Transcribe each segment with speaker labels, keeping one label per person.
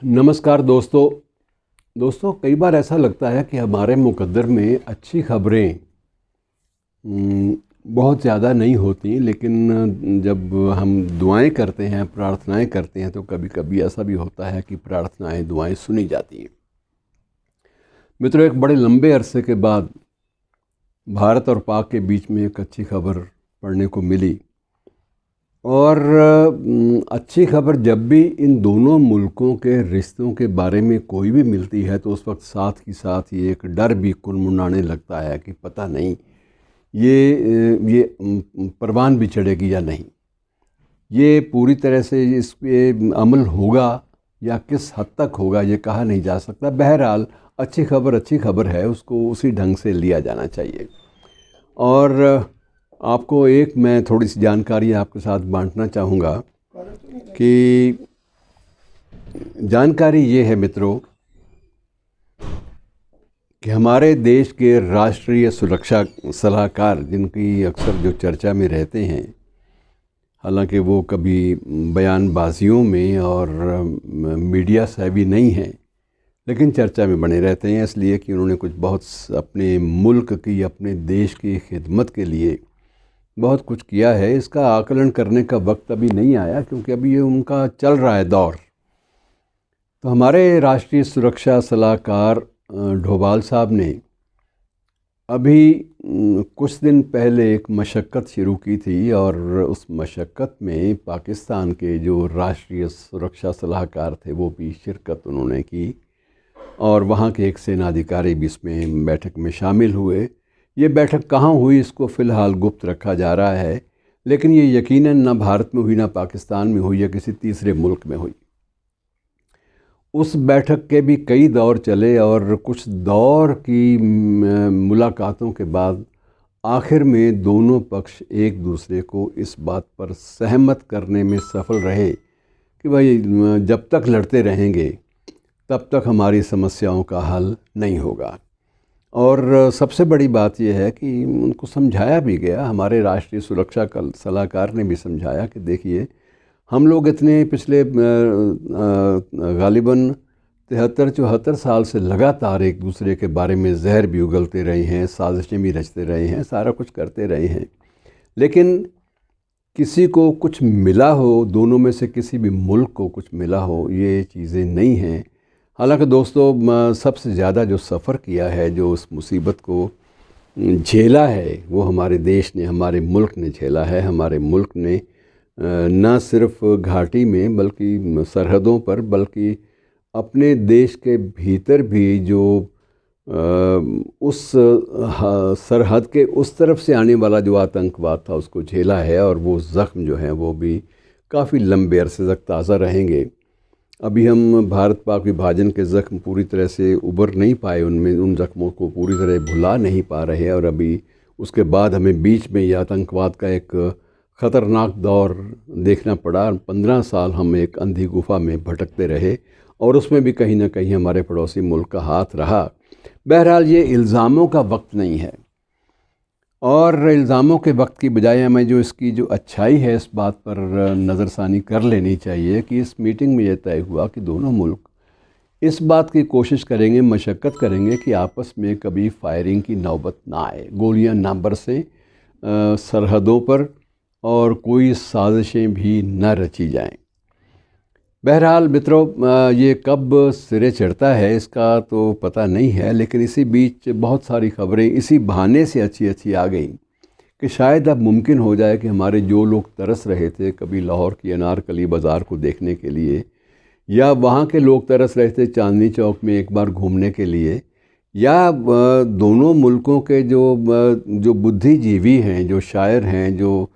Speaker 1: नमस्कार दोस्तों कई बार ऐसा लगता है कि हमारे मुकद्दर में अच्छी खबरें बहुत ज़्यादा नहीं होती, लेकिन जब हम दुआएं करते हैं, प्रार्थनाएं करते हैं, तो कभी कभी ऐसा भी होता है कि प्रार्थनाएं, दुआएं सुनी जाती हैं। मित्रों, एक बड़े लंबे अरसे के बाद भारत और पाक के बीच में एक अच्छी खबर पढ़ने को मिली। और अच्छी खबर जब भी इन दोनों मुल्कों के रिश्तों के बारे में कोई भी मिलती है तो उस वक्त साथ ही साथ ये एक डर भी कुनमुनाने लगता है कि पता नहीं ये परवान भी चढ़ेगी या नहीं, ये पूरी तरह से इस पे अमल होगा या किस हद तक होगा ये कहा नहीं जा सकता। बहरहाल अच्छी खबर है, उसको उसी ढंग से लिया जाना चाहिए। और आपको मैं थोड़ी सी जानकारी आपके साथ बांटना चाहूँगा कि जानकारी ये है मित्रों कि हमारे देश के राष्ट्रीय सुरक्षा सलाहकार, जिनकी अक्सर जो चर्चा में रहते हैं, हालांकि वो कभी बयानबाजियों में और मीडिया सेवी नहीं हैं, लेकिन चर्चा में बने रहते हैं, इसलिए कि उन्होंने कुछ बहुत अपने मुल्क की, अपने देश की खिदमत के लिए बहुत कुछ किया है। इसका आकलन करने का वक्त अभी नहीं आया, क्योंकि अभी ये उनका चल रहा है दौर। तो हमारे राष्ट्रीय सुरक्षा सलाहकार डोभाल साहब ने अभी कुछ दिन पहले एक मशक्क़त शुरू की थी, और उस मशक्क़त में पाकिस्तान के जो राष्ट्रीय सुरक्षा सलाहकार थे वो भी शिरकत उन्होंने की, और वहाँ के एक सेनाधिकारी भी इसमें बैठक में शामिल हुए। ये बैठक कहाँ हुई इसको फ़िलहाल गुप्त रखा जा रहा है, लेकिन ये यकीनन ना भारत में हुई, ना पाकिस्तान में हुई, या किसी तीसरे मुल्क में हुई। उस बैठक के भी कई दौर चले, और कुछ दौर की मुलाकातों के बाद आखिर में दोनों पक्ष एक दूसरे को इस बात पर सहमत करने में सफल रहे कि भाई जब तक लड़ते रहेंगे तब तक हमारी समस्याओं का हल नहीं होगा। और सबसे बड़ी बात यह है कि उनको समझाया भी गया, हमारे राष्ट्रीय सुरक्षा सलाहकार ने भी समझाया कि देखिए, हम लोग इतने पिछले गालिबन 73-74 साल से लगातार एक दूसरे के बारे में जहर भी उगलते रहे हैं, साजिशें भी रचते रहे हैं, सारा कुछ करते रहे हैं, लेकिन किसी को कुछ मिला हो, दोनों में से किसी भी मुल्क को कुछ मिला हो, ये चीज़ें नहीं हैं। हालांकि दोस्तों, सबसे ज़्यादा जो सफ़र किया है, जो उस मुसीबत को झेला है, वो हमारे देश ने, हमारे मुल्क ने झेला है। हमारे मुल्क ने न सिर्फ घाटी में बल्कि सरहदों पर, बल्कि अपने देश के भीतर भी जो उस सरहद के उस तरफ से आने वाला जो आतंकवाद था उसको झेला है, और वो ज़ख्म जो हैं वो भी काफ़ी लंबे अरसे तक ताज़ा रहेंगे। अभी हम भारत पाक विभाजन के ज़ख्म पूरी तरह से उबर नहीं पाए, उन ज़ख्मों को पूरी तरह भुला नहीं पा रहे, और अभी उसके बाद हमें बीच में यह आतंकवाद का एक ख़तरनाक दौर देखना पड़ा। 15 साल हम एक अंधी गुफा में भटकते रहे, और उसमें भी कहीं ना कहीं हमारे पड़ोसी मुल्क का हाथ रहा। बहरहाल ये इल्ज़ामों का वक्त नहीं है, और इल्ज़ामों के वक्त की बजाय हमें जो इसकी जो अच्छाई है इस बात पर नज़रसानी कर लेनी चाहिए कि इस मीटिंग में यह तय हुआ कि दोनों मुल्क इस बात की कोशिश करेंगे, मशक्क़त करेंगे कि आपस में कभी फायरिंग की नौबत ना आए, गोलियां ना बरसें सरहदों पर, और कोई साजिशें भी न रची जाएं। बहरहाल मित्रों, ये कब सिरे चढ़ता है इसका तो पता नहीं है, लेकिन इसी बीच बहुत सारी खबरें इसी बहाने से अच्छी आ गई कि शायद अब मुमकिन हो जाए कि हमारे जो लोग तरस रहे थे कभी लाहौर की अनारकली बाज़ार को देखने के लिए, या वहाँ के लोग तरस रहे थे चांदनी चौक में एक बार घूमने के लिए, या दोनों मुल्कों के जो बुद्धिजीवी हैं, जो शायर हैं, जो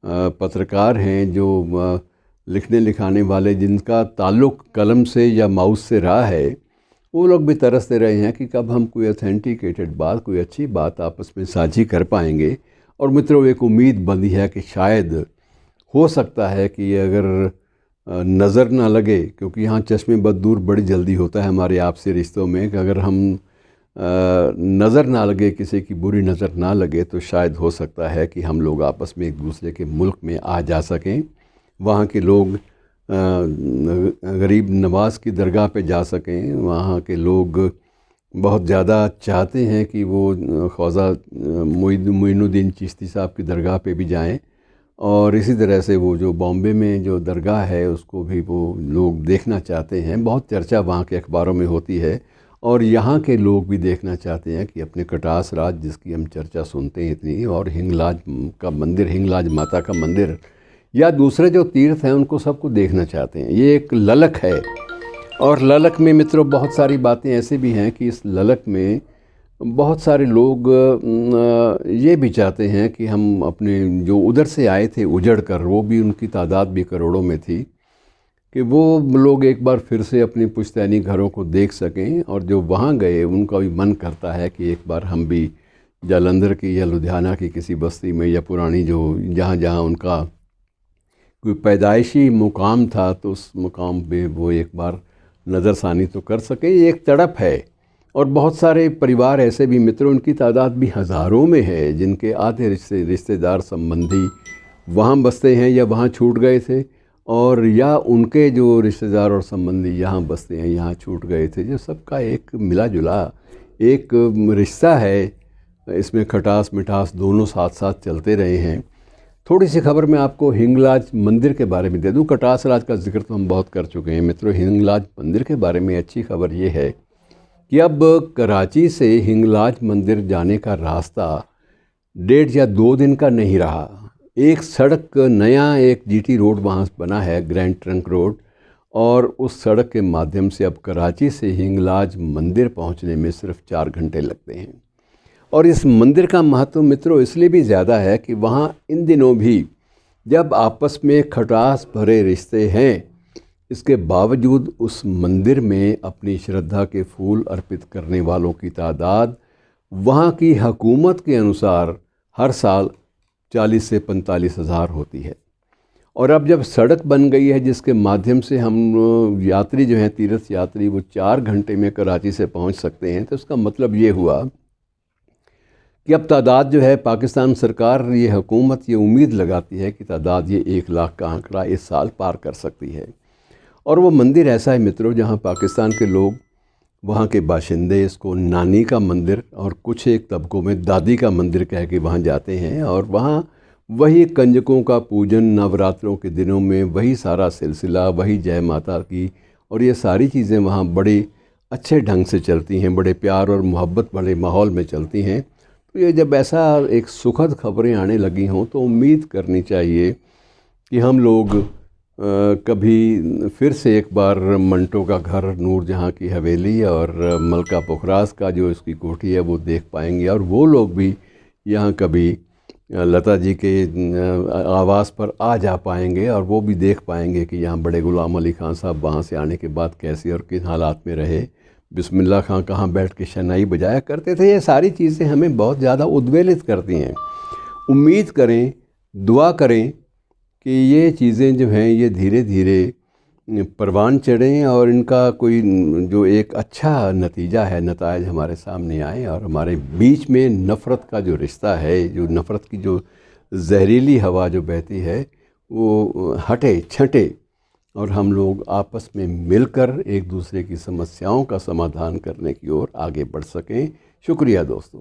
Speaker 1: पत्रकार हैं, जो लिखने लिखाने वाले, जिनका ताल्लुक़ कलम से या माउस से रहा है, वो लोग भी तरसते रहे हैं कि कब हम कोई ऑथेंटिकेटेड बात, कोई अच्छी बात आपस में साझी कर पाएंगे। और मित्रों, एक उम्मीद बंधी है कि शायद हो सकता है कि अगर नज़र ना लगे, क्योंकि यहाँ चश्मे बद दूर बड़ी जल्दी होता है हमारे आपसी रिश्तों में, कि अगर हम नज़र ना लगे, किसी की बुरी नज़र ना लगे, तो शायद हो सकता है कि हम लोग आपस में एक दूसरे के मुल्क में आ जा सकें, वहाँ के लोग गरीब नवाज़ की दरगाह पे जा सकें। वहाँ के लोग बहुत ज़्यादा चाहते हैं कि वो ख्वाजा मोइनुद्दीन चिश्ती साहब की दरगाह पे भी जाएं, और इसी तरह से वो जो बॉम्बे में जो दरगाह है उसको भी वो लोग देखना चाहते हैं। बहुत चर्चा वहाँ के अखबारों में होती है, और यहाँ के लोग भी देखना चाहते हैं कि अपने कटास राज, जिसकी हम चर्चा सुनते हैं इतनी, और हिंगलाज का मंदिर, हिंगलाज माता का मंदिर या दूसरे जो तीर्थ हैं उनको सबको देखना चाहते हैं। ये एक ललक है, और ललक में मित्रों बहुत सारी बातें ऐसे भी हैं कि इस ललक में बहुत सारे लोग ये भी चाहते हैं कि हम अपने जो उधर से आए थे उजड़ कर, वो भी उनकी तादाद भी करोड़ों में थी, कि वो लोग एक बार फिर से अपनी पुश्तैनी घरों को देख सकें। और जो वहाँ गए उनका भी मन करता है कि एक बार हम भी जालंधर की या लुधियाना की किसी बस्ती में, या पुरानी जो जहाँ जहाँ उनका कोई पैदाइशी मुकाम था, तो उस मुकाम पे वो एक बार नज़रसानी तो कर सकें। ये एक तड़प है। और बहुत सारे परिवार ऐसे भी मित्रों, उनकी तादाद भी हज़ारों में है, जिनके आधे रिश्तेदार संबंधी वहाँ बसते हैं या वहाँ छूट गए थे, और या उनके जो रिश्तेदार और संबंधी यहाँ बसते हैं, यहाँ छूट गए थे। जो सबका एक मिला जुला एक रिश्ता है, इसमें खटास मिठास दोनों साथ साथ चलते रहे हैं। थोड़ी सी खबर मैं आपको हिंगलाज मंदिर के बारे में दे दूं। कटास राज का जिक्र तो हम बहुत कर चुके हैं मित्रों। हिंगलाज मंदिर के बारे में अच्छी खबर ये है कि अब कराची से हिंगलाज मंदिर जाने का रास्ता 1.5 या 2 दिन का नहीं रहा। एक सड़क, नया एक जीटी रोड वहाँ बना है, ग्रैंड ट्रंक रोड, और उस सड़क के माध्यम से अब कराची से हिंगलाज मंदिर पहुँचने में सिर्फ 4 घंटे लगते हैं। और इस मंदिर का महत्व मित्रों इसलिए भी ज़्यादा है कि वहाँ इन दिनों भी जब आपस में खटास भरे रिश्ते हैं, इसके बावजूद उस मंदिर में अपनी श्रद्धा के फूल अर्पित करने वालों की तादाद वहाँ की हुकूमत के अनुसार हर साल 40 से 45 हज़ार होती है। और अब जब सड़क बन गई है जिसके माध्यम से हम यात्री जो हैं, तीर्थ यात्री, वो 4 घंटे में कराची से पहुँच सकते हैं, तो इसका मतलब ये हुआ कि अब तादाद जो है, पाकिस्तान सरकार, ये हुकूमत ये उम्मीद लगाती है कि तादाद ये 1 लाख का आंकड़ा इस साल पार कर सकती है। और वो मंदिर ऐसा है मित्रों जहाँ पाकिस्तान के लोग, वहाँ के बाशिंदे इसको नानी का मंदिर और कुछ एक तबकों में दादी का मंदिर कह के वहाँ जाते हैं, और वहाँ वही कंजकों का पूजन नवरात्रों के दिनों में, वही सारा सिलसिला, वही जय माता की, और ये सारी चीज़ें वहाँ बड़े अच्छे ढंग से चलती हैं, बड़े प्यार और मोहब्बत बड़े माहौल में चलती हैं। तो ये जब ऐसा एक सुखद खबरें आने लगी हों तो उम्मीद करनी चाहिए कि हम लोग कभी फिर से एक बार मंटो का घर, नूरजहाँ की हवेली और मलका पुखरास का जो इसकी कोठी है वो देख पाएंगे, और वो लोग भी यहाँ कभी लता जी के आवास पर आ जा पाएंगे, और वो भी देख पाएंगे कि यहाँ बड़े ग़ुलाम अली ख़ान साहब वहाँ से आने के बाद कैसे और किस हालात में रहे, बिस्मिल्लाह खां कहाँ बैठ के शहनाई बजाया करते थे। ये सारी चीज़ें हमें बहुत ज़्यादा उद्वेलित करती हैं। उम्मीद करें, दुआ करें कि ये चीज़ें जो हैं ये धीरे धीरे परवान चढ़ें, और इनका कोई जो एक अच्छा नतीजा है, नतायज हमारे सामने आए, और हमारे बीच में नफ़रत का जो रिश्ता है, जो नफ़रत की जो जहरीली हवा जो बहती है, वो हटे, छटे, और हम लोग आपस में मिलकर एक दूसरे की समस्याओं का समाधान करने की ओर आगे बढ़ सकें। शुक्रिया दोस्तों।